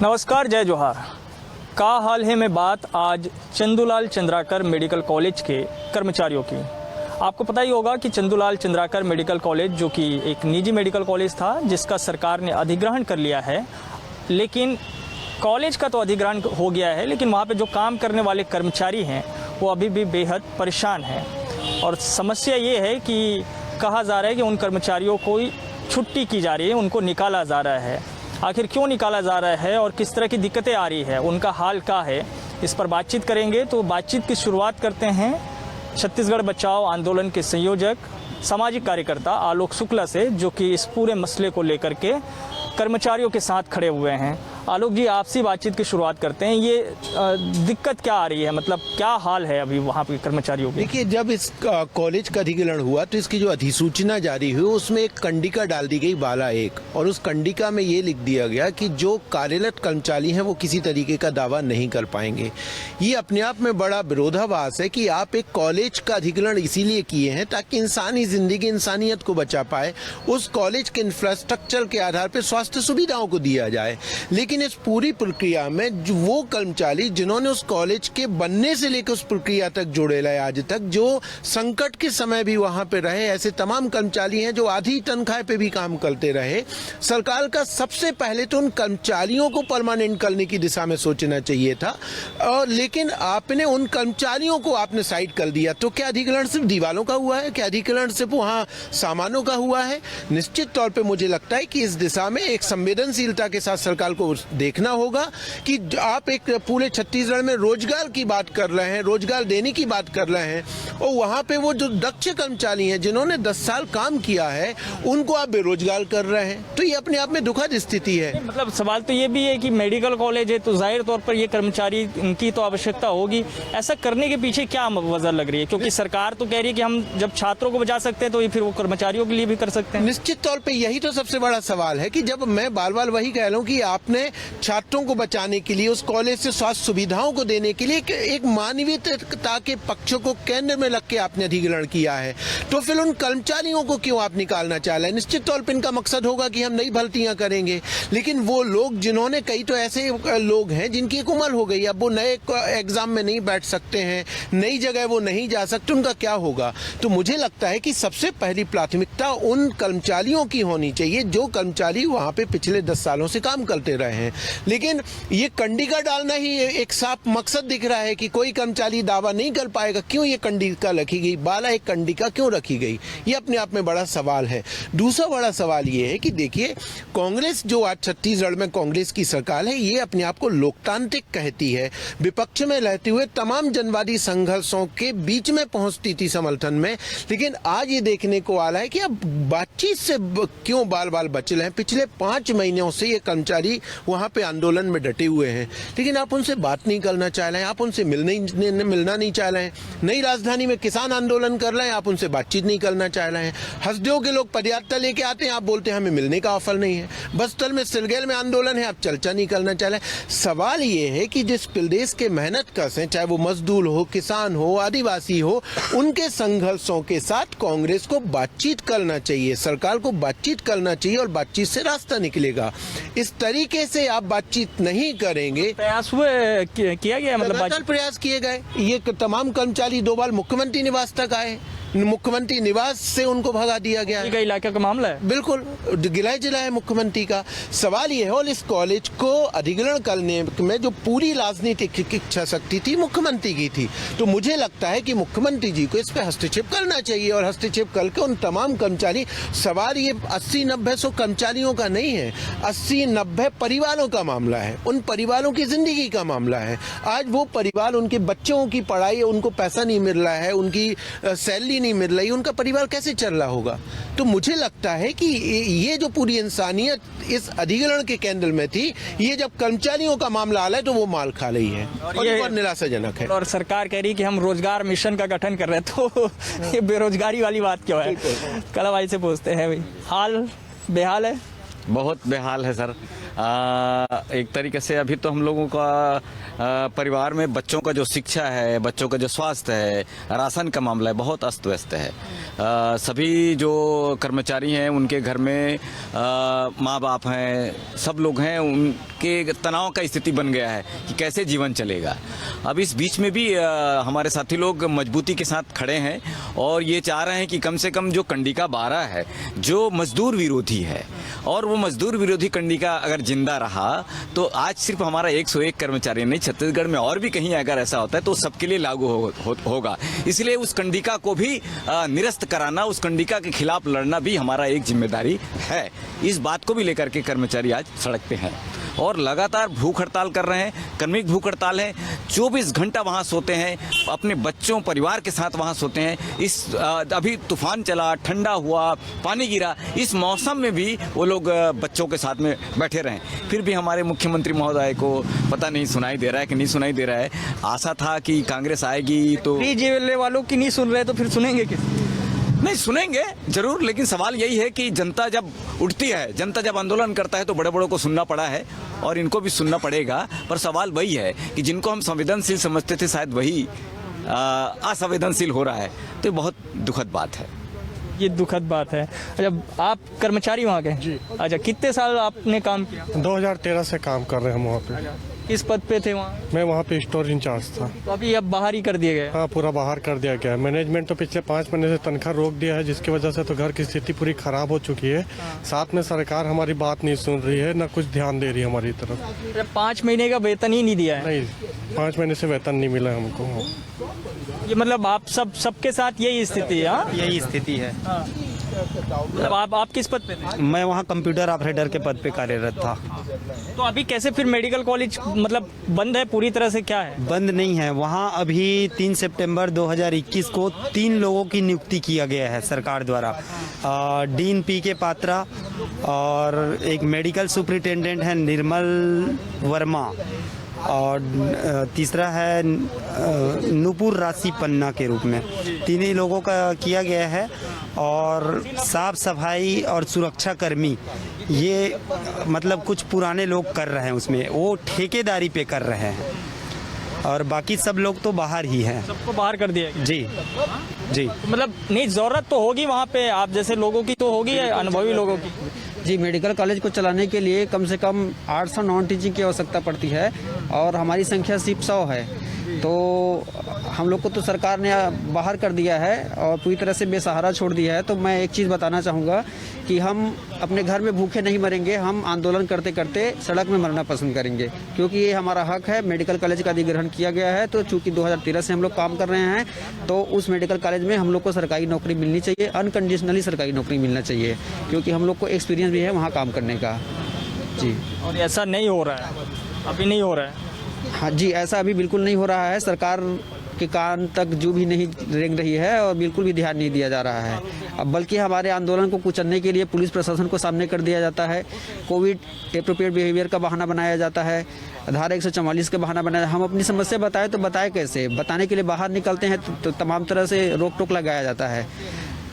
नमस्कार, जय जोहार। का हाल है में बात आज चंदूलाल चंद्राकर मेडिकल कॉलेज के कर्मचारियों की। आपको पता ही होगा कि चंदूलाल चंद्राकर मेडिकल कॉलेज जो कि एक निजी मेडिकल कॉलेज था जिसका सरकार ने अधिग्रहण कर लिया है, लेकिन कॉलेज का तो अधिग्रहण हो गया है, लेकिन वहाँ पे जो काम करने वाले कर्मचारी हैं वो अभी भी बेहद परेशान हैं। और समस्या ये है कि कहा जा रहा है कि उन कर्मचारियों को छुट्टी की जा रही है, उनको निकाला जा रहा है। आखिर क्यों निकाला जा रहा है और किस तरह की दिक्कतें आ रही है, उनका हाल क्या है, इस पर बातचीत करेंगे। तो बातचीत की शुरुआत करते हैं छत्तीसगढ़ बचाओ आंदोलन के संयोजक सामाजिक कार्यकर्ता आलोक शुक्ला से, जो कि इस पूरे मसले को लेकर के कर्मचारियों के साथ खड़े हुए हैं। आलोक जी, आपसी बातचीत की शुरुआत करते हैं। ये दिक्कत क्या आ रही है, मतलब क्या हाल है अभी वहाँ पे कर्मचारियों की? देखिए, जब इस कॉलेज का अधिग्रहण हुआ तो इसकी जो अधिसूचना जारी हुई उसमें एक कंडिका डाल दी गई बाला 1, और उस कंडिका में ये लिख दिया गया कि जो कार्यरत कर्मचारी हैं वो किसी तरीके का दावा नहीं कर पाएंगे। ये अपने आप में बड़ा विरोधाभास है कि आप एक कॉलेज का अधिग्रहण इसीलिए किए हैं ताकि इंसानी जिंदगी, इंसानियत को बचा पाए, उस कॉलेज के इंफ्रास्ट्रक्चर के आधार पर स्वास्थ्य सुविधाओं को दिया जाए। लेकिन इस पूरी प्रक्रिया में वो कर्मचारी जिन्होंने उस कॉलेज के बनने से लेकर उस प्रक्रिया तक जोड़े लाए आज तक, जो संकट के समय भी वहां पे रहे, ऐसे तमाम कर्मचारी हैं जो आधी तनख्वाह पे भी काम करते रहे। सरकार का सबसे पहले तो उन कर्मचारियों को परमानेंट करने की दिशा में सोचना चाहिए था, और लेकिन आपने उन कर्मचारियों को आपने साइड कर दिया। तो क्या अधिग्रहण सिर्फ दीवारों का हुआ है? क्या अधिग्रहण सिर्फ वहाँ सामानों का हुआ है? निश्चित तौर पर मुझे लगता है कि इस दिशा में एक संवेदनशीलता के साथ सरकार को देखना होगा कि आप एक पूरे छत्तीसगढ़ में रोजगार की बात कर रहे हैं, रोजगार देने की बात कर रहे हैं, और वहां पे वो जो दक्ष कर्मचारी हैं जिन्होंने 10 साल काम किया है उनको आप बेरोजगार कर रहे हैं। तो ये अपने आप में दुखद स्थिति है। मतलब सवाल तो ये भी है कि मेडिकल कॉलेज है तो जाहिर तौर पर ये कर्मचारी की तो आवश्यकता होगी। ऐसा करने के पीछे क्या वजह लग रही है? क्योंकि सरकार तो कह रही है कि हम जब छात्रों को बचा सकते हैं तो फिर वो कर्मचारियों के लिए भी कर सकते हैं। निश्चित तौर पे यही तो सबसे बड़ा सवाल है कि जब मैं बार बार वही कह रहा हूँ कि आपने छात्रों को बचाने के लिए, उस कॉलेज से स्वास्थ्य सुविधाओं को देने के लिए एक मानवीयता के पक्षों को केंद्र में रख के आपने अधिग्रहण किया है, तो फिर उन कर्मचारियों को क्यों आप निकालना चाह रहे हैं? निश्चित तौर पर इनका मकसद होगा कि हम नई भर्तियां करेंगे, लेकिन वो लोग जिन्होंने, कई तो ऐसे लोग हैं जिनकी एक उम्र हो गई, अब वो नए एग्जाम में नहीं बैठ सकते हैं, नई जगह वो नहीं जा सकते, उनका क्या होगा? तो मुझे लगता है कि सबसे पहली प्राथमिकता उन कर्मचारियों की होनी चाहिए जो कर्मचारी वहां पे पिछले 10 सालों से काम करते रहे हैं। लेकिन ये कंडिका डालना ही एक साफ मकसद दिख रहा है कि कोई कर्मचारी दावा नहीं कर पाएगा। क्यों ये कंडिका रखी गई? बाला एक कंडिका क्यों रखी गई? ये अपने आप में बड़ा सवाल है। दूसरा बड़ा सवाल ये है कि देखिए, कांग्रेस जो आज छत्तीसगढ़ में कांग्रेस की सरकार है, ये अपने आप को लोकतांत्रिक कहती है, विपक्ष में रहते हुए तमाम जनवादी संघर्षों के बीच में पहुंचती थी समर्थन में, लेकिन आज ये देखने को आ रहा है कि अब बातचीत से क्यों बाल बाल बच रहे हैं। पिछले 5 महीनों से ये कर्मचारी वहां पे आंदोलन में डटे हुए हैं, लेकिन आप उनसे बात नहीं करना चाह रहे हैं, आप उनसे मिलना नहीं चाह रहे हैं। नई राजधानी में किसान आंदोलन कर रहे हैं, आप उनसे बातचीत नहीं करना चाह रहे हैं। हसदेव के लोग पदयात्रा लेके आते हैं, आप बोलते हैं हमें मिलने का ऑफर नहीं है। बस्तर में सिरगेल में आंदोलन है, आप चर्चा नहीं करना चाह रहे हैं। सवाल ये है कि जिस प्रदेश के मेहनत कश हैं, चाहे वो मजदूर हो, किसान हो, आदिवासी हो, उनके संघर्षों के साथ कांग्रेस को बातचीत करना चाहिए, सरकार को बातचीत करना चाहिए, और बातचीत से रास्ता निकलेगा। इस तरीके से आप बातचीत नहीं करेंगे। प्रयास हुए किया गया, मतलब प्रयास किए गए। ये तमाम कर्मचारी 2 बार मुख्यमंत्री निवास तक आए, मुख्यमंत्री निवास से उनको भगा दिया गया। इलाके का मामला है, बिल्कुल गिला जिला है मुख्यमंत्री का। सवाल ये है, और इस कॉलेज को अधिग्रहण करने में जो पूरी राजनीतिक इच्छा शक्ति थी मुख्यमंत्री की थी, तो मुझे लगता है कि मुख्यमंत्री जी को इस पर हस्तक्षेप करना चाहिए, और हस्तक्षेप करके उन तमाम कर्मचारी, सवाल ये 80-90 कर्मचारियों का नहीं है, 80-90 परिवारों का मामला है, उन परिवारों की जिंदगी का मामला है। आज वो परिवार, उनके बच्चों की पढ़ाई, उनको पैसा नहीं मिल रहा है, उनकी सैलरी नहीं मिल रही, उनका परिवार कैसे चल रहा होगा? तो मुझे लगता है कि ये जो पूरी इंसानियत इस अधिग्रहण के केंद्र में थी, ये जब कर्मचारियों का मामला आ रहा है तो वो माल खा रही है, और ये बहुत निराशाजनक है। और सरकार कह रही है कि हम रोजगार मिशन का गठन कर रहे हैं, तो ये बेरोजगारी वाली बात क्यों है? कला भाई से पूछते हैं। भाई, हाल बेहाल है? बहुत बेहाल है सर। एक तरीके से अभी तो हम लोगों का परिवार में बच्चों का जो शिक्षा है, बच्चों का जो स्वास्थ्य है, राशन का मामला है, बहुत अस्त व्यस्त है। सभी जो कर्मचारी हैं उनके घर में माँ बाप हैं, सब लोग हैं, उनके तनाव का स्थिति बन गया है कि कैसे जीवन चलेगा। अब इस बीच में भी हमारे साथी लोग मजबूती के साथ खड़े हैं और ये चाह रहे हैं कि कम से कम जो कंडिका 12 है, जो मजदूर विरोधी है, और वो मजदूर विरोधी कंडिका अगर जिंदा रहा तो आज सिर्फ हमारा 101 कर्मचारी नहीं, छत्तीसगढ़ में और भी कहीं अगर ऐसा होता है तो सबके लिए लागू होगा। इसलिए उस कंडिका को भी निरस्त कराना, उस कंडिका के खिलाफ लड़ना भी हमारा एक जिम्मेदारी है। इस बात को भी लेकर के कर्मचारी आज सड़क पे हैं और लगातार भूख हड़ताल कर रहे हैं। कर्मिक भूख हड़ताल है, 24 घंटा वहाँ सोते हैं, अपने बच्चों परिवार के साथ वहाँ सोते हैं। इस अभी तूफान चला, ठंडा हुआ, पानी गिरा, इस मौसम में भी वो लोग बच्चों के साथ में बैठे रहें। फिर भी हमारे मुख्यमंत्री महोदय को पता नहीं सुनाई दे रहा है कि नहीं सुनाई दे रहा है। आशा था कि कांग्रेस आएगी तो जेल वालों की नहीं सुन रहे तो फिर सुनेंगे किस? नहीं, सुनेंगे जरूर, लेकिन सवाल यही है कि जनता जब उठती है, जनता जब आंदोलन करता है तो बड़े बड़ों को सुनना पड़ा है और इनको भी सुनना पड़ेगा। पर सवाल वही है कि जिनको हम संवेदनशील समझते थे शायद वही असंवेदनशील हो रहा है, तो ये बहुत दुखद बात है। ये दुखद बात है। अच्छा, आप कर्मचारी वहाँ के? जी। अच्छा, कितने साल आपने काम किया? 2013 से काम कर रहे हैं हम वहाँ पे। किस पद पे थे वहाँ? मैं वहाँ पे स्टोर इंचार्ज था। तो अभी अब बाहर ही कर दिए गए? हाँ, पूरा बाहर कर दिया गया है। मैनेजमेंट तो पिछले 5 महीने से तनख्वाह रोक दिया है, जिसकी वजह से तो घर की स्थिति पूरी खराब हो चुकी है। साथ में सरकार हमारी बात नहीं सुन रही है, ना कुछ ध्यान दे रही है हमारी तरफ। 5 महीने का वेतन ही नहीं दिया है? नहीं, 5 महीने से वेतन नहीं मिला हमको। ये मतलब आप सबके साथ यही स्थिति है? हाँ? यही स्थिति है। मतलब आप किस पद पे थे? मैं वहाँ कंप्यूटर ऑपरेटर के पद पे कार्यरत था। तो अभी कैसे फिर मेडिकल कॉलेज मतलब बंद है पूरी तरह से, क्या है? बंद नहीं है, वहाँ अभी 3 सितंबर 2021 को 3 लोगों की नियुक्ति किया गया है सरकार द्वारा। Dean PK. पात्रा और एक मेडिकल सुपरिटेंडेंट है निर्मल वर्मा, और तीसरा है नुपुर राशि पन्ना के रूप में। 3 ही लोगों का किया गया है। और साफ सफाई और सुरक्षा कर्मी ये मतलब कुछ पुराने लोग कर रहे हैं, उसमें वो ठेकेदारी पे कर रहे हैं, और बाकी सब लोग तो बाहर ही हैं। सबको बाहर कर दिया गया? जी जी। मतलब नहीं, जरूरत तो होगी वहाँ पे आप जैसे लोगों की, तो होगी अनुभवी लोगों की। जी, मेडिकल कॉलेज को चलाने के लिए कम से कम 800 नॉन टीचिंग की आवश्यकता पड़ती है और हमारी संख्या सिर्फ 100 है। तो हम लोग को तो सरकार ने बाहर कर दिया है और पूरी तरह से बेसहारा छोड़ दिया है। तो मैं एक चीज़ बताना चाहूँगा कि हम अपने घर में भूखे नहीं मरेंगे, हम आंदोलन करते करते सड़क में मरना पसंद करेंगे, क्योंकि ये हमारा हक है। मेडिकल कॉलेज का अधिग्रहण किया गया है, तो चूँकि 2013 से हम लोग काम कर रहे हैं, तो उस मेडिकल कॉलेज में हम लोग को सरकारी नौकरी मिलनी चाहिए, अनकंडीशनली सरकारी नौकरी मिलना चाहिए, क्योंकि हम लोग को एक्सपीरियंस भी है वहाँ काम करने का। जी। और ऐसा नहीं हो रहा है, अभी नहीं हो रहा है? हाँ जी, ऐसा अभी बिल्कुल नहीं हो रहा है। सरकार के कान तक जो भी नहीं रेंग रही है और बिल्कुल भी ध्यान नहीं दिया जा रहा है। अब बल्कि हमारे आंदोलन को कुचलने के लिए पुलिस प्रशासन को सामने कर दिया जाता है, कोविड एप्रोप्रिएट बिहेवियर का बहाना बनाया जाता है, धारा 144 का बहाना बनाया। हम अपनी समस्या बताएं तो बताएं कैसे? बताने के लिए बाहर निकलते हैं तो तमाम तरह से रोक टोक लगाया जाता है।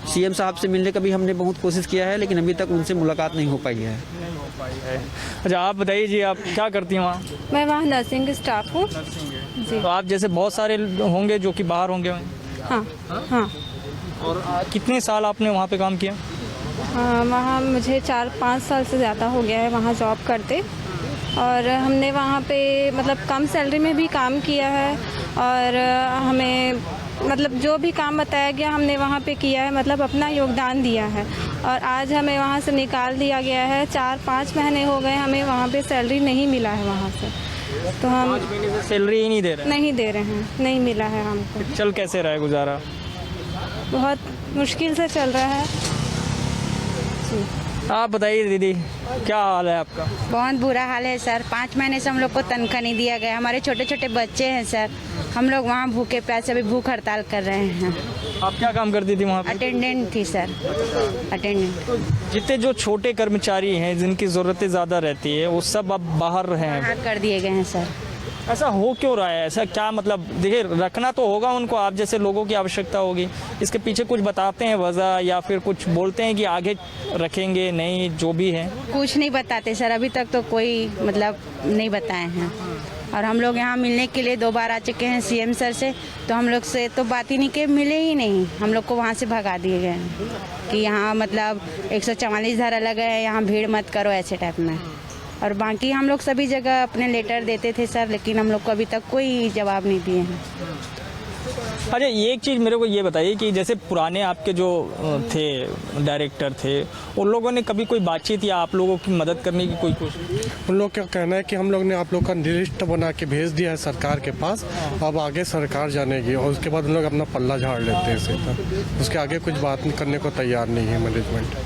सीएम साहब से मिलने का भी हमने बहुत कोशिश किया है, लेकिन अभी तक उनसे मुलाकात नहीं हो पाई है। अच्छा, आप बताइए जी, आप क्या करती हैं वहाँ? मैं वहाँ नर्सिंग स्टाफ हूँ जी। तो आप जैसे बहुत सारे होंगे जो कि बाहर होंगे? हाँ हाँ। और कितने साल आपने वहाँ पे काम किया? हाँ, वहाँ मुझे 4-5 साल से ज़्यादा हो गया है वहाँ जॉब करते, और हमने वहाँ पे मतलब कम सैलरी में भी काम किया है, और हमें मतलब जो भी काम बताया गया हमने वहाँ पे किया है, मतलब अपना योगदान दिया है। और आज हमें वहाँ से निकाल दिया गया है। 4-5 महीने हो गए हमें वहाँ पे सैलरी नहीं मिला है वहाँ से। तो हम 5 महीने से सैलरी ही नहीं दे रहे? नहीं दे रहे हैं, नहीं मिला है हमको। चल कैसे रहा है गुजारा? बहुत मुश्किल से चल रहा है जी। आप बताइए दीदी, क्या हाल है आपका? बहुत बुरा हाल है सर। 5 महीने से हम लोग को तनख्वाह नहीं दिया गया। हमारे छोटे छोटे बच्चे हैं सर, हम लोग वहाँ भूखे प्यासे अभी भूख हड़ताल कर रहे हैं। आप क्या काम करती थी वहाँ पे? अटेंडेंट थी सर, अटेंडेंट। जितने जो छोटे कर्मचारी हैं जिनकी ज़रूरतें ज़्यादा रहती है वो सब अब बाहर हैं? बाहर कर दिए गए हैं सर। ऐसा हो क्यों रहा है? ऐसा क्या मतलब, देखिए रखना तो होगा उनको, आप जैसे लोगों की आवश्यकता होगी। इसके पीछे कुछ बताते हैं वजह, या फिर कुछ बोलते हैं कि आगे रखेंगे नहीं, जो भी है? कुछ नहीं बताते सर, अभी तक तो कोई मतलब नहीं बताए हैं। और हम लोग यहाँ मिलने के लिए 2 बार आ चुके हैं सीएम सर से, तो हम लोग से तो बात ही नहीं के मिले ही नहीं, हम लोग को वहाँ से भगा दिए गए हैं कि यहाँ मतलब 144 धारा लगा है, यहाँ भीड़ मत करो, ऐसे टाइप में। और बाकी हम लोग सभी जगह अपने लेटर देते थे सर, लेकिन हम लोग को अभी तक कोई जवाब नहीं दिए हैं। अच्छा, एक चीज़ मेरे को ये बताइए कि जैसे पुराने आपके जो थे डायरेक्टर थे, उन लोगों ने कभी कोई बातचीत या आप लोगों की मदद करने की कोई कोशिश? उन लोग का कहना है कि हम लोग ने आप लोग का लिस्ट बना के भेज दिया है सरकार के पास, अब आगे सरकार जानेगी और उसके बाद उन लोग अपना पल्ला झाड़ लेते हैं सीधा, उसके आगे कुछ बात करने को तैयार नहीं है मैनेजमेंट।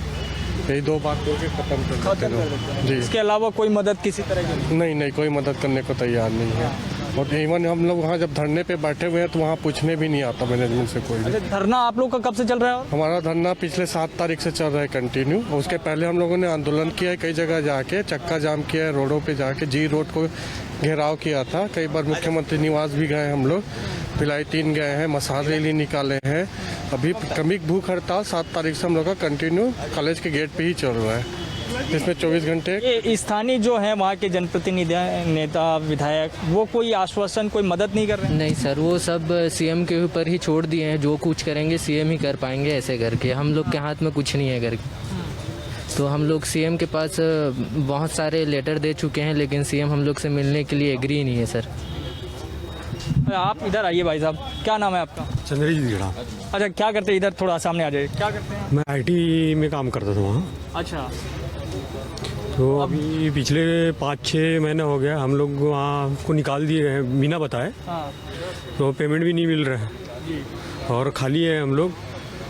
यही 2 बात बोल के खत्म कर देते लोग जी। इसके अलावा कोई मदद किसी तरह की? नहीं, कोई मदद करने को तैयार नहीं है। और इवन हम लोग वहाँ जब धरने पे बैठे हुए हैं तो वहाँ पूछने भी नहीं आता मैनेजमेंट से कोई भी। धरना आप लोग का कब से चल रहा है? हमारा धरना पिछले 7 तारीख से चल रहा है कंटिन्यू। उसके पहले हम लोगों ने आंदोलन किया है, कई जगह जाके चक्का जाम किया है, रोडों पे जाके जी रोड को घेराव किया था। कई बार मुख्यमंत्री निवास भी गए हम लोग, भिलाई 3 गए हैं, मसाल रैली निकाले हैं। अभी क्रमिक भूख हड़ताल 7 तारीख से हम लोग का कंटिन्यू कॉलेज के गेट पे ही चल रहा है, जिसमें 24 घंटे। ये स्थानीय जो है वहाँ के जनप्रतिनिधि, नेता, विधायक, वो कोई आश्वासन, कोई मदद नहीं कर रहे हैं? नहीं सर, वो सब सीएम के ऊपर ही छोड़ दिए हैं, जो कुछ करेंगे सीएम ही कर पाएंगे ऐसे करके, हम लोग के हाथ में कुछ नहीं है करके। तो हम लोग सीएम के पास बहुत सारे लेटर दे चुके हैं, लेकिन सीएम हम लोग से मिलने के लिए एग्री नहीं है सर। आप इधर आइए भाई साहब, क्या नाम है आपका? चंद्रजीत गिड़ा। अच्छा, क्या करते हैं? इधर थोड़ा सामने आ जाइए। क्या करते हैं? मैं आईटी में काम करता था वहाँ। अच्छा, तो अभी पिछले 5-6 महीने हो गया हम लोग वहाँ को निकाल दिए हैं बिना बताए। हाँ तो पेमेंट भी नहीं मिल रहा है और खाली है हम लोग।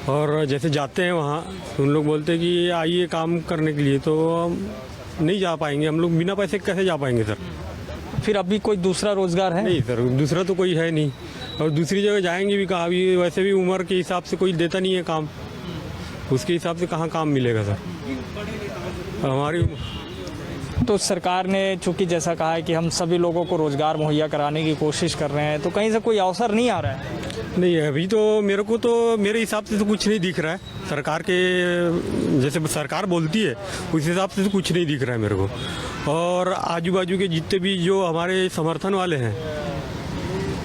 और जैसे जाते हैं वहाँ तो उन लोग बोलते हैं कि आइए काम करने के लिए, तो हम नहीं जा पाएंगे। हम लोग बिना पैसे कैसे जा पाएंगे सर? फिर अभी कोई दूसरा रोजगार है? नहीं सर, दूसरा तो कोई है नहीं। और दूसरी जगह जाएंगे भी कहाँ? अभी वैसे भी उम्र के हिसाब से कोई देता नहीं है काम, उसके हिसाब से कहाँ काम मिलेगा सर हमारी। तो सरकार ने चूंकि जैसा कहा है कि हम सभी लोगों को रोजगार मुहैया कराने की कोशिश कर रहे हैं, तो कहीं से कोई अवसर नहीं आ रहा है? नहीं, अभी तो मेरे हिसाब से तो कुछ नहीं दिख रहा है। सरकार के जैसे सरकार बोलती है उस हिसाब से तो कुछ नहीं दिख रहा है मेरे को। और आजू बाजू के जितने भी जो हमारे समर्थन वाले हैं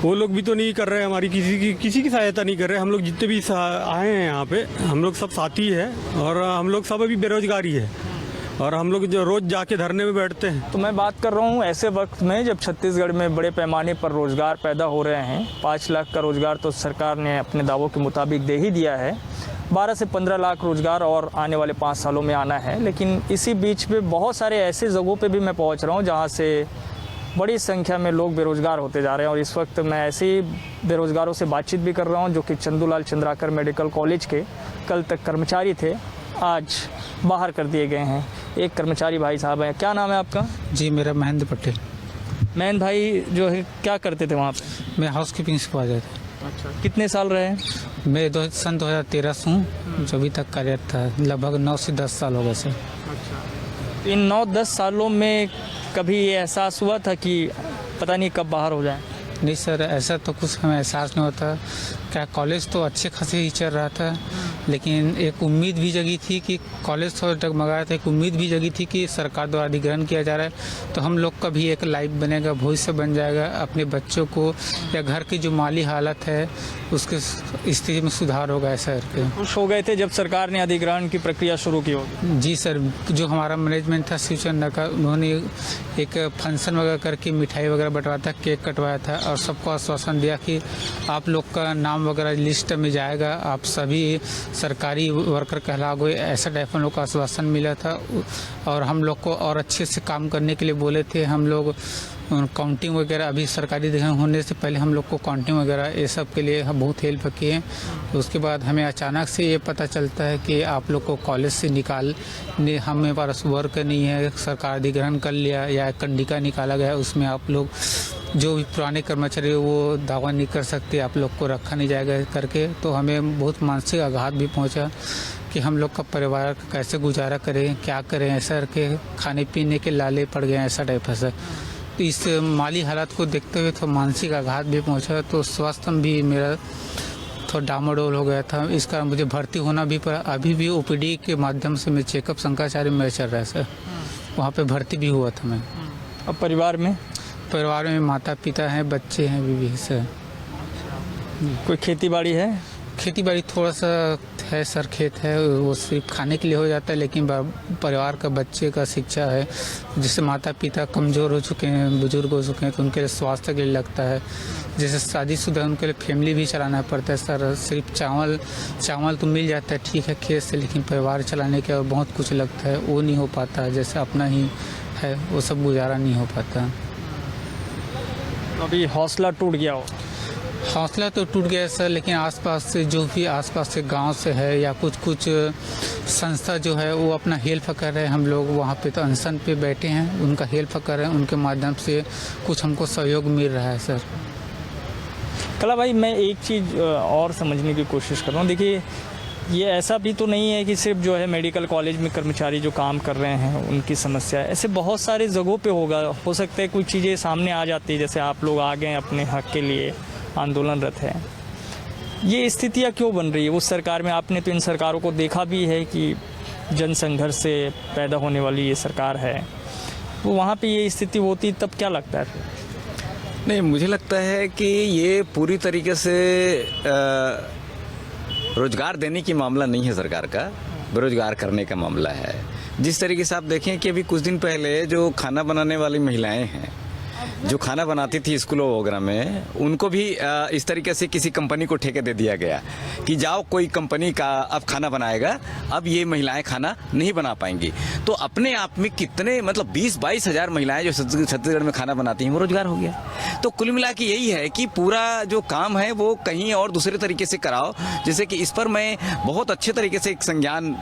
वो लोग भी तो नहीं कर रहे हैं, हमारी किसी की सहायता नहीं कर रहे। हम लोग जितने भी आए हैं यहाँ पे, हम लोग सब साथी है और हम लोग सब अभी बेरोजगारी है और हम लोग जो रोज जाके धरने में बैठते हैं। तो मैं बात कर रहा हूँ ऐसे वक्त में जब छत्तीसगढ़ में बड़े पैमाने पर रोजगार पैदा हो रहे हैं। 5 लाख का रोजगार तो सरकार ने अपने दावों के मुताबिक दे ही दिया है, 12 से 15 लाख रोजगार और आने वाले 5 सालों में आना है। लेकिन इसी बीच में बहुत सारे ऐसे जगहों पे भी मैं पहुंच रहा हूं जहां से बड़ी संख्या में लोग बेरोजगार होते जा रहे हैं। और इस वक्त मैं ऐसे ही बेरोजगारों से बातचीत भी कर रहा हूं जो कि चंदूलाल चंद्राकर मेडिकल कॉलेज के कल तक कर्मचारी थे, आज बाहर कर दिए गए हैं। एक कर्मचारी भाई साहब हैं, क्या नाम है आपका? जी, मेरा महेंद्र पटेल। महेंद्र भाई जो है क्या करते थे वहाँ पे? मैं हाउस कीपिंग सुपरवाइजर था। अच्छा, कितने साल रहे? मैं सन 2013 से हूँ, जो अभी तक कार्यरत था। लगभग 9 से 10 साल हो गए सर। अच्छा, इन 9-10 सालों में कभी ये एहसास हुआ था कि पता नहीं कब बाहर हो जाए? नहीं सर, ऐसा तो कुछ हमें एहसास नहीं होता। क्या कॉलेज तो अच्छे खासे ही चल रहा था, लेकिन एक उम्मीद भी जगी थी कि कॉलेज तो डगमगाया था, एक उम्मीद भी जगी थी कि सरकार द्वारा अधिग्रहण किया जा रहा है तो हम लोग का भी एक लाइफ बनेगा, भविष्य बन जाएगा, अपने बच्चों को या घर की जो माली हालत है उसके स्थिति में सुधार होगा। ऐसा करके खुश हो गए थे जब सरकार ने अधिग्रहण की प्रक्रिया शुरू की होगी? जी सर, जो हमारा मैनेजमेंट था शिवचंद्र का, उन्होंने एक फंक्शन वगैरह करके मिठाई वगैरह बंटवाया था, केक कटवाया था और सबको आश्वासन दिया कि आप लोग का नाम वगैरह लिस्ट में जाएगा, आप सभी सरकारी वर्कर कहलाओगे, ऐसा टाइप हम लोग को आश्वासन मिला था। और हम लोग को और अच्छे से काम करने के लिए बोले थे। हम लोग काउंटिंग वगैरह, अभी सरकारी अधिग्रहण होने से पहले हम लोग को काउंटिंग वगैरह ये सब के लिए बहुत हेल्प किए हैं। उसके बाद हमें अचानक से ये पता चलता है कि आप लोग को कॉलेज से हमें पास वर्क नहीं है, सरकार अधिग्रहण कर लिया या कंडिका निकाला गया, उसमें आप लोग जो भी पुराने कर्मचारी वो दावा नहीं कर सकते, आप लोग को रखा नहीं जाएगा करके। तो हमें बहुत मानसिक आघात भी पहुंचा कि हम लोग का परिवार कैसे गुजारा करें, क्या करें। ऐसा करके खाने पीने के लाले पड़ गए, ऐसा टाइप है सर। इस माली हालात को देखते हुए तो मानसिक आघात भी पहुंचा, तो स्वास्थ्य भी मेरा थोड़ा डामाडोल हो गया था। इस कारण मुझे भर्ती होना भी पड़ा। अभी भी ओपीडी के माध्यम से मैं चेकअप शंकराचार्य में चल रहा है सर, वहाँ पे भर्ती भी हुआ था मैं। अब परिवार में माता पिता हैं, बच्चे हैं, बीवी है सर। कोई खेती बाड़ी है? खेती बाड़ी थोड़ा सा है सर, खेत है, वो सिर्फ खाने के लिए हो जाता है, लेकिन परिवार का बच्चे का शिक्षा है। जैसे माता पिता कमज़ोर हो चुके हैं, बुजुर्ग हो चुके हैं, तो उनके लिए स्वास्थ्य के लिए लगता है। जैसे शादीशुदा उनके लिए फैमिली भी चलाना पड़ता है सर। सिर्फ चावल तो मिल जाता है ठीक है खेत से, लेकिन परिवार चलाने के और बहुत कुछ लगता है, वो नहीं हो पाता। जैसे अपना ही है वो सब गुजारा नहीं हो पाता। अभी हौसला टूट गया हो? हौसला तो टूट गया सर, लेकिन आसपास से जो भी आसपास से गांव से है या कुछ संस्था जो है वो अपना हेल्प कर रहे हैं। हम लोग वहाँ पे तो अनशन पे बैठे हैं, उनका हेल्प कर रहे हैं, उनके माध्यम से कुछ हमको सहयोग मिल रहा है सर। कला भाई, मैं एक चीज़ और समझने की कोशिश कर रहा हूँ। देखिए, ये ऐसा भी तो नहीं है कि सिर्फ जो है मेडिकल कॉलेज में कर्मचारी जो काम कर रहे हैं उनकी समस्या है। ऐसे बहुत सारे जगहों पे हो सकता है कुछ चीज़ें सामने आ जाती है, जैसे आप लोग आ गए अपने हक के लिए आंदोलनरत है। ये स्थितियाँ क्यों बन रही है उस सरकार में? आपने तो इन सरकारों को देखा भी है कि जनसंघर्ष से पैदा होने वाली ये सरकार है, तो वहाँ पे ये स्थिति होती तब क्या लगता है? नहीं, मुझे लगता है कि ये पूरी तरीके से रोजगार देने की मामला नहीं है सरकार का, बेरोजगार करने का मामला है। जिस तरीके से आप देखें कि अभी कुछ दिन पहले जो खाना बनाने वाली महिलाएं हैं, जो खाना बनाती थी स्कूलों वगैरह में, उनको भी इस तरीके से किसी कंपनी को ठेके दे दिया गया कि जाओ कोई कंपनी का अब खाना बनाएगा, अब ये महिलाएं खाना नहीं बना पाएंगी। तो अपने आप में कितने मतलब 20-22 हज़ार महिलाएं जो छत्तीसगढ़ में खाना बनाती हैं वो रोजगार हो गया। तो कुल मिला के यही है कि पूरा जो काम है वो कहीं और दूसरे तरीके से कराओ। जैसे कि इस पर मैं बहुत अच्छे तरीके से एक संज्ञान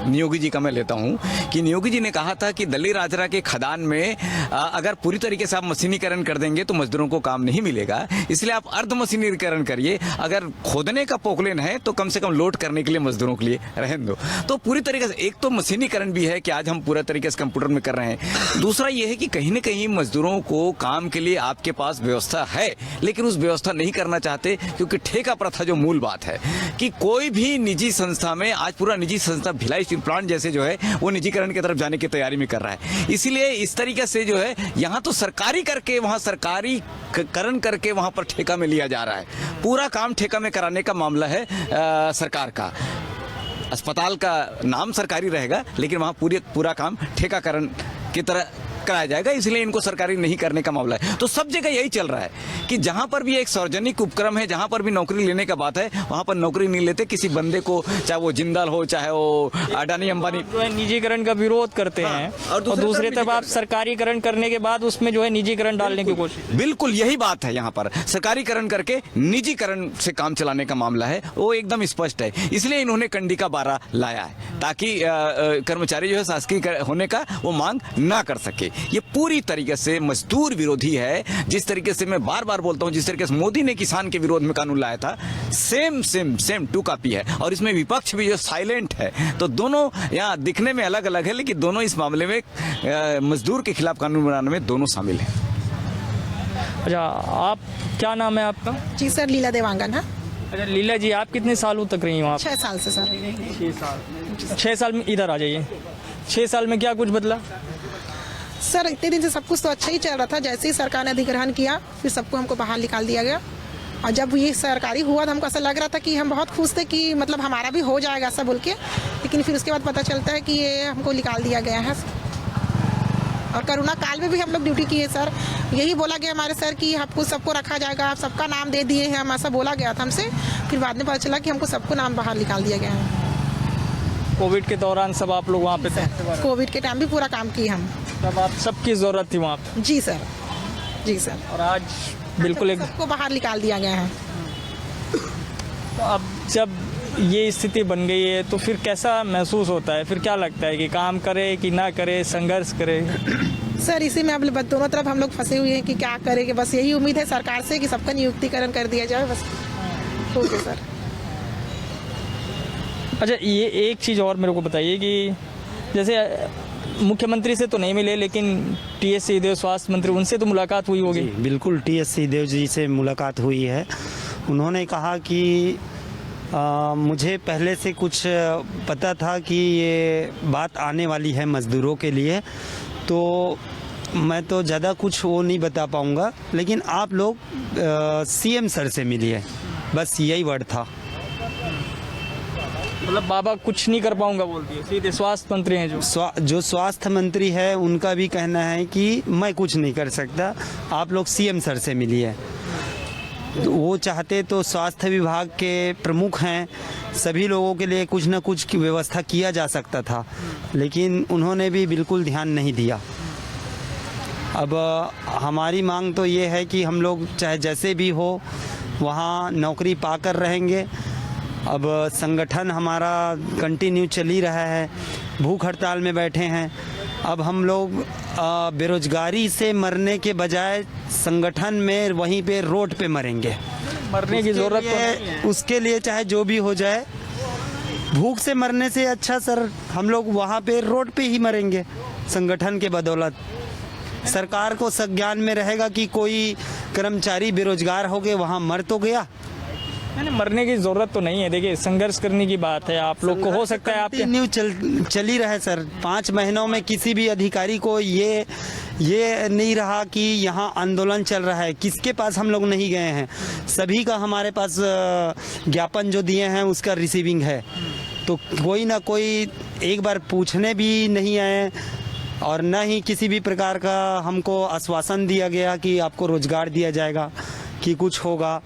नियोगी जी का मैं लेता हूँ कि नियोगी जी ने कहा था कि दल्ली राजरा के खदान में अगर पूरी तरीके से आप मशीनीकरण कर देंगे तो मजदूरों को काम नहीं मिलेगा, इसलिए आप अर्ध मशीनीकरण करिए। अगर खोदने का पोकलेन है तो कम से कम लोड करने के लिए मजदूरों के लिए रहने दो। तो पूरी तरीके से एक तो मशीनीकरण भी है कि आज हम पूरा तरीके से कंप्यूटर में कर रहे हैं। दूसरा ये है कि कहीं ना कहीं मजदूरों को काम के लिए आपके पास व्यवस्था है, लेकिन उस व्यवस्था नहीं करना चाहते, क्योंकि ठेका प्रथा जो मूल बात है कि कोई भी निजी संस्था में आज पूरा निजी संस्था भिलाई स्टील प्लांट जैसे जो है वो निजीकरण की तरफ जाने की तैयारी में कर रहा है। इसीलिए इस तरीके से जो है यहाँ तो सरकारी करके वहाँ सरकारीकरण करके वहाँ पर ठेका में लिया जा रहा है। पूरा काम ठेका में कराने का मामला है सरकार का। अस्पताल का नाम सरकारी रहेगा, लेकिन वहाँ पूरा काम ठेकाकरण की तरह कराया जाएगा, इसलिए इनको सरकारी नहीं करने का मामला है। तो सब जगह यही चल रहा है कि जहां पर भी एक सार्वजनिक उपक्रम है, जहां पर भी नौकरी लेने का बात है, वहां पर नौकरी नहीं लेते किसी बंदे को, चाहे वो जिंदाल हो चाहे वो अडानी अंबानी, जो है निजीकरण का विरोध करते हैं और दूसरे तरफ आप सरकारीकरण करने के बाद उसमें जो है निजीकरण डालने की कोशिश। बिल्कुल यही बात है, यहाँ पर सरकारीकरण करके निजीकरण से काम चलाने का मामला है, वो एकदम स्पष्ट है। इसलिए इन्होंने कंडी का बारा लाया है ताकि कर्मचारी जो है शासकीय होने का वो मांग ना कर सके। ये पूरी तरीके से मजदूर विरोधी है। जिस तरीके से मैं बार बार बोलता हूं, जिस तरीके से मोदी ने किसान के विरोध में कानून लाया था, सेम टू कॉपी है। और इसमें विपक्ष भी जो साइलेंट है, तो दोनों यहाँ दिखने में अलग अलग है, लेकिन दोनों इस मामले में मजदूर के खिलाफ कानून बनाने में दोनों शामिल हैं। अच्छा, आप क्या नाम है आपका? जी सर, लीला देवांगन है। अच्छा लीला जी, आप कितने सालों तक रही हो? आप 6 साल से सर। 6 साल। 6 साल में इधर आ जाइए। 6 साल में क्या कुछ बदला? सर इतने दिन से सब कुछ तो अच्छा ही चल रहा था। जैसे ही सरकार ने अधिग्रहण किया, फिर सबको हमको बाहर निकाल दिया गया। और जब ये सरकारी हुआ तो हमको ऐसा लग रहा था कि हम बहुत खुश थे कि मतलब हमारा भी हो जाएगा ऐसा बोल के, लेकिन फिर उसके बाद पता चलता है कि ये हमको निकाल दिया गया है। और कोरोना काल में भी हम लोग ड्यूटी किए सर। यही बोला गया हमारे सर कि आपको सबको रखा जाएगा, आप सबका नाम दे दिए हैं, हम ऐसा बोला गया था हमसे। फिर बाद में पता चला कि हमको सबको नाम बाहर निकाल दिया गया है। कोविड के दौरान सब आप लोग वहाँ पे थे? कोविड के टाइम भी पूरा काम किए हम। तब आप सबकी ज़रूरत थी वहाँ पे? जी सर, जी सर। और आज बिल्कुल सबको बाहर निकाल दिया गया है। तो अब जब ये स्थिति बन गई है तो फिर कैसा महसूस होता है? फिर क्या लगता है कि काम करे कि ना करे, संघर्ष करे? सर इसी में अब दोनों तरफ हम लोग फंसे हुए हैं कि क्या करेंगे। बस यही उम्मीद है सरकार से कि सबका नियुक्तिकरण कर दिया जाए, बस हो गया सर। अच्छा, ये एक चीज़ और मेरे को बताइए कि जैसे मुख्यमंत्री से तो नहीं मिले, लेकिन टीएस सिंहदेव स्वास्थ्य मंत्री, उनसे तो मुलाकात हुई होगी। बिल्कुल टीएस सिंहदेव जी से मुलाकात हुई है। उन्होंने कहा कि मुझे पहले से कुछ पता था कि ये बात आने वाली है मज़दूरों के लिए, तो मैं तो ज़्यादा कुछ वो नहीं बता पाऊँगा, लेकिन आप लोग सीएम सर से मिलिए, बस यही वर्ड था। मतलब बाबा कुछ नहीं कर पाऊंगा बोलती है, सीधे स्वास्थ्य मंत्री हैं जो स्वास्थ्य मंत्री है उनका भी कहना है कि मैं कुछ नहीं कर सकता, आप लोग सीएम सर से मिलिए। तो वो चाहते तो स्वास्थ्य विभाग के प्रमुख हैं, सभी लोगों के लिए कुछ न कुछ की व्यवस्था किया जा सकता था, लेकिन उन्होंने भी बिल्कुल ध्यान नहीं दिया। अब हमारी मांग तो ये है कि हम लोग चाहे जैसे भी हो वहाँ नौकरी पाकर रहेंगे। अब संगठन हमारा कंटिन्यू चल ही रहा है, भूख हड़ताल में बैठे हैं। अब हम लोग बेरोजगारी से मरने के बजाय संगठन में वहीं पे रोड पे मरेंगे। मरने की ज़रूरत तो नहीं है। उसके लिए चाहे जो भी हो जाए, भूख से मरने से अच्छा सर हम लोग वहाँ पे रोड पे ही मरेंगे संगठन के बदौलत। सरकार को संज्ञान में रहेगा कि कोई कर्मचारी बेरोजगार हो गए, वहाँ मर तो गया। नहीं, मरने की जरूरत तो नहीं है। देखिए, संघर्ष करने की बात है, आप लोग को हो सकता है आपके न्यू चल ही रहा है सर। 5 महीनों में किसी भी अधिकारी को ये नहीं रहा कि यहाँ आंदोलन चल रहा है, किसके पास हम लोग नहीं गए हैं। सभी का हमारे पास ज्ञापन जो दिए हैं उसका रिसीविंग है, तो कोई ना कोई एक बार पूछने भी नहीं आए, और न ही किसी भी प्रकार का हमको आश्वासन दिया गया कि आपको रोजगार दिया जाएगा कि कुछ होगा।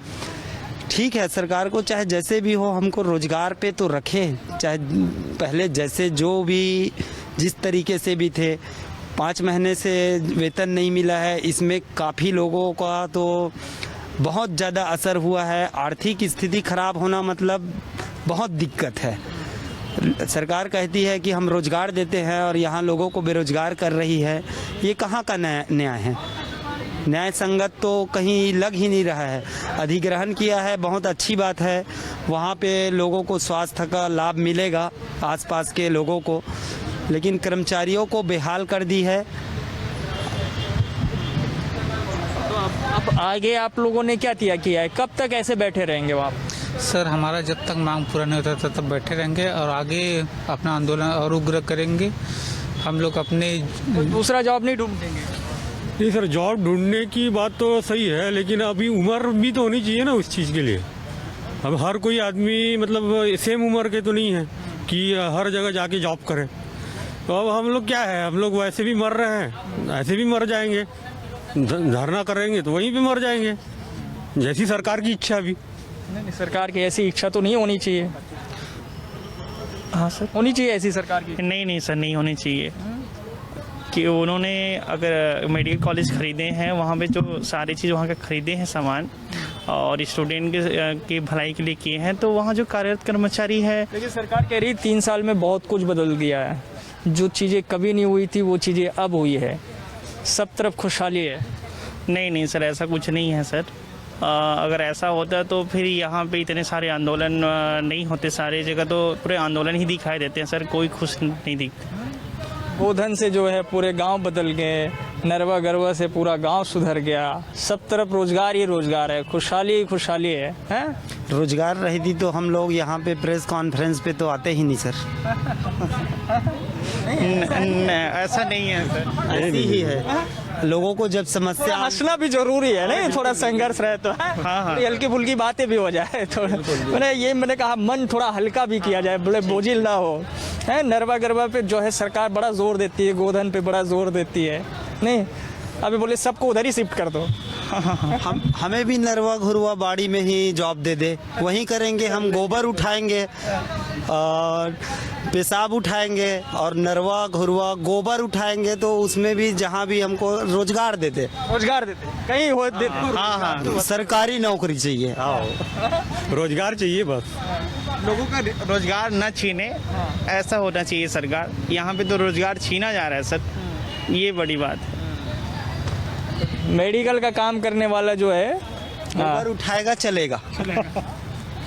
ठीक है, सरकार को चाहे जैसे भी हो हमको रोजगार पे तो रखे, चाहे पहले जैसे जो भी जिस तरीके से भी थे। 5 महीने से वेतन नहीं मिला है, इसमें काफ़ी लोगों का तो बहुत ज़्यादा असर हुआ है। आर्थिक स्थिति खराब होना मतलब बहुत दिक्कत है। सरकार कहती है कि हम रोजगार देते हैं और यहाँ लोगों को बेरोजगार कर रही है, ये कहाँ का न्याय है? न्याय संगत तो कहीं लग ही नहीं रहा है। अधिग्रहण किया है, बहुत अच्छी बात है, वहाँ पे लोगों को स्वास्थ्य का लाभ मिलेगा आसपास के लोगों को, लेकिन कर्मचारियों को बेहाल कर दी है। तो अब आगे आप लोगों ने क्या किया है, कब तक ऐसे बैठे रहेंगे वहाँ? सर, हमारा जब तक मांग पूरा नहीं होता तब बैठे रहेंगे और आगे अपना आंदोलन और उग्र करेंगे। हम लोग अपने दूसरा जॉब नहीं ढूंढेंगे। नहीं सर, जॉब ढूंढने की बात तो सही है, लेकिन अभी उम्र भी तो होनी चाहिए ना उस चीज़ के लिए। अब हर कोई आदमी मतलब सेम उम्र के तो नहीं है कि हर जगह जाके जॉब करे। तो अब हम लोग क्या है, हम लोग वैसे भी मर रहे हैं, ऐसे भी मर जाएंगे। धरना करेंगे तो वहीं पे मर जाएंगे, जैसी सरकार की इच्छा भी। नहीं, सरकार की ऐसी इच्छा तो नहीं होनी चाहिए। हाँ सर, होनी चाहिए ऐसी सरकार की? नहीं सर, नहीं होनी चाहिए। कि उन्होंने अगर मेडिकल कॉलेज ख़रीदे हैं, वहाँ पे जो सारी चीज़ वहाँ के ख़रीदे हैं सामान और स्टूडेंट के भलाई के लिए किए हैं, तो वहाँ जो कार्यरत कर्मचारी है। लेकिन सरकार कह रही 3 साल में बहुत कुछ बदल गया है, जो चीज़ें कभी नहीं हुई थी वो चीज़ें अब हुई है, सब तरफ खुशहाली है। नहीं सर, ऐसा कुछ नहीं है सर। अगर ऐसा होता तो फिर यहाँ पे इतने सारे आंदोलन नहीं होते, सारे जगह तो पूरे आंदोलन ही दिखाई देते हैं सर, कोई खुश नहीं दिखता। गोधन से जो है पूरे गांव बदल गए, नरवा गरवा से पूरा गांव सुधर गया, सब तरफ रोजगार ही रोजगार है, खुशहाली ही खुशहाली है, हैं? रोजगार रहती तो हम लोग यहाँ पे प्रेस कॉन्फ्रेंस पे तो आते ही नहीं सर। ऐसा नहीं है सर, ऐसी ही है। लोगों को जब समस्या, हंसना भी जरूरी है, नहीं थोड़ा संघर्ष रहे तो हाँ। हल्की फुल्की बातें भी हो जाए तो मैंने कहा मन थोड़ा हल्का भी किया जाए, बोले बोझिल ना हो। है नरवा गरबा पे जो है सरकार बड़ा जोर देती है, गोधन पे बड़ा जोर देती है, नहीं अभी बोले सबको उधर ही शिफ्ट कर दो। हमें भी नरवा घुरवा बाड़ी में ही जॉब दे दे, वहीं करेंगे। हम गोबर उठाएंगे और पेशाब उठाएंगे और नरवा घुरवा गोबर उठाएंगे, तो उसमें भी जहाँ भी हमको रोजगार देते कहीं हो देते। हाँ, सरकारी नौकरी चाहिए, रोजगार चाहिए बस। लोगों का रोजगार न छीने, ऐसा होना चाहिए सरकार। यहाँ पे तो रोजगार छीना जा रहा है सर, ये बड़ी बात है। मेडिकल का काम करने वाला जो है गोबर उठाएगा चलेगा।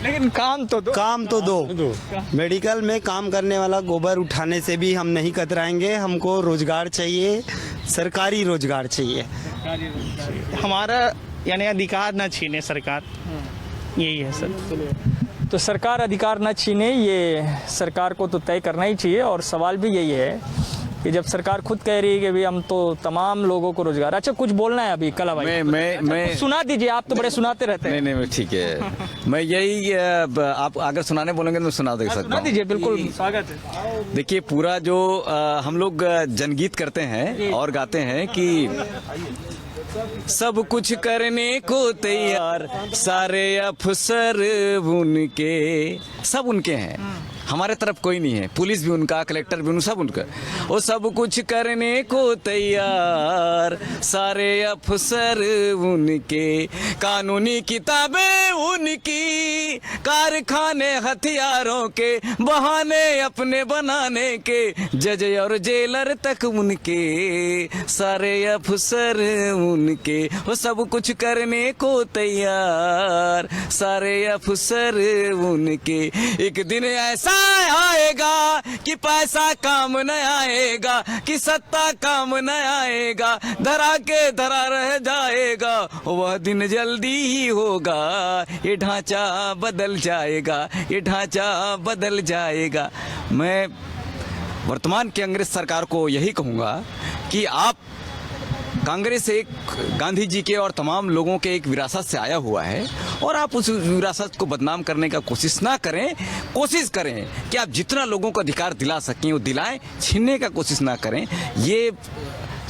लेकिन काम तो दो। मेडिकल में काम करने वाला गोबर उठाने से भी हम नहीं कतराएंगे। हमको रोजगार चाहिए, सरकारी रोजगार चाहिए। हमारा यानी अधिकार ना छीने सरकार, यही है सर। तो सरकार अधिकार न छीने, ये सरकार को तो तय करना ही चाहिए। और सवाल भी यही है कि जब सरकार खुद कह रही है कि भाई हम तो तमाम लोगों को रोजगार। अच्छा, कुछ बोलना है अभी कला भाई? मैं सुना दीजिए, आप तो बड़े सुनाते रहते हैं। नहीं ठीक है। मैं यही आप अगर सुनाने बोलेंगे तो मैं सुना दे सकता सुना हूँ। दीजिए, बिल्कुल स्वागत है। देखिए, पूरा जो हम लोग जनगीत करते हैं और गाते हैं कि सब कुछ करने को तैयार सारे अफसर उनके, सब उनके हैं, हमारे तरफ कोई नहीं है। पुलिस भी उनका, कलेक्टर भी उनका, सब उनका। वो सब कुछ करने को तैयार सारे अफसर उनके, कानूनी किताबें उनकी, कारखाने हथियारों के, बहाने अपने बनाने के, जज और जेलर तक उनके, सारे अफसर उनके। वो सब कुछ करने को तैयार सारे अफसर उनके। एक दिन ऐसा आएगा कि पैसा काम न आएगा, कि सत्ता काम न आएगा, धरा के धरा रह जाएगा, वह दिन जल्दी ही होगा। ये ढांचा बदल जाएगा, ये ढांचा बदल जाएगा। मैं वर्तमान की कांग्रेस सरकार को यही कहूँगा कि आप, कांग्रेस एक गांधी जी के और तमाम लोगों के एक विरासत से आया हुआ है और आप उस विरासत को बदनाम करने का कोशिश ना करें। कोशिश करें कि आप जितना लोगों को अधिकार दिला सकें वो दिलाएं, छीनने का कोशिश ना करें। ये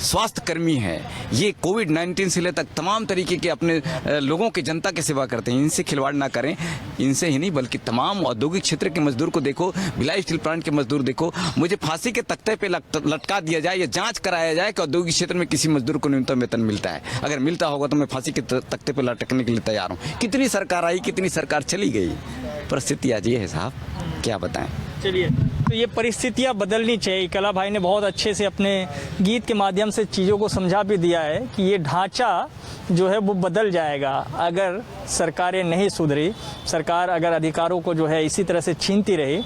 स्वास्थ्य कर्मी हैं, ये कोविड-19 से ले तक तमाम तरीके के अपने लोगों की, जनता की सेवा करते हैं। इनसे खिलवाड़ ना करें। इनसे ही नहीं बल्कि तमाम औद्योगिक क्षेत्र के मजदूर को देखो, भिलाई स्टील प्लांट के मजदूर देखो। मुझे फांसी के तख्ते पे लटका दिया जाए या जांच कराया जाए कि औद्योगिक क्षेत्र में किसी मजदूर को न्यूनतम वेतन मिलता है। अगर मिलता होगा तो मैं फांसी के तख्ते पे लटकने के लिए तैयार हूँ। कितनी सरकार आई, कितनी सरकार चली गई, परिस्थिति आज ये है साहब, क्या बताएं। चलिए, तो ये परिस्थितियाँ बदलनी चाहिए। कला भाई ने बहुत अच्छे से अपने गीत के माध्यम से चीज़ों को समझा भी दिया है कि ये ढांचा जो है वो बदल जाएगा अगर सरकारें नहीं सुधरी। सरकार अगर अधिकारों को जो है इसी तरह से छीनती रही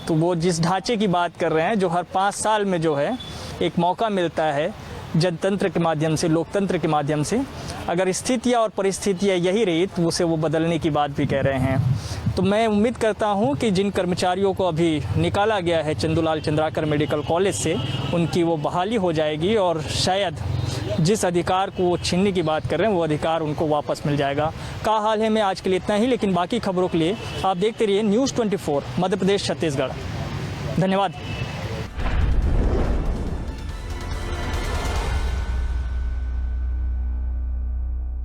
तो वो जिस ढांचे की बात कर रहे हैं, जो हर 5 साल में जो है एक मौका मिलता है जनतंत्र के माध्यम से, लोकतंत्र के माध्यम से, अगर स्थितियाँ और परिस्थितियाँ यही रही तो उसे वो बदलने की बात भी कह रहे हैं। तो मैं उम्मीद करता हूं कि जिन कर्मचारियों को अभी निकाला गया है चंदूलाल चंद्राकर मेडिकल कॉलेज से, उनकी वो बहाली हो जाएगी और शायद जिस अधिकार को वो छीनने की बात कर रहे हैं वो अधिकार उनको वापस मिल जाएगा। का हाल है में आज के लिए इतना ही, लेकिन बाकी खबरों के लिए आप देखते रहिए News 24 मध्य प्रदेश छत्तीसगढ़। धन्यवाद।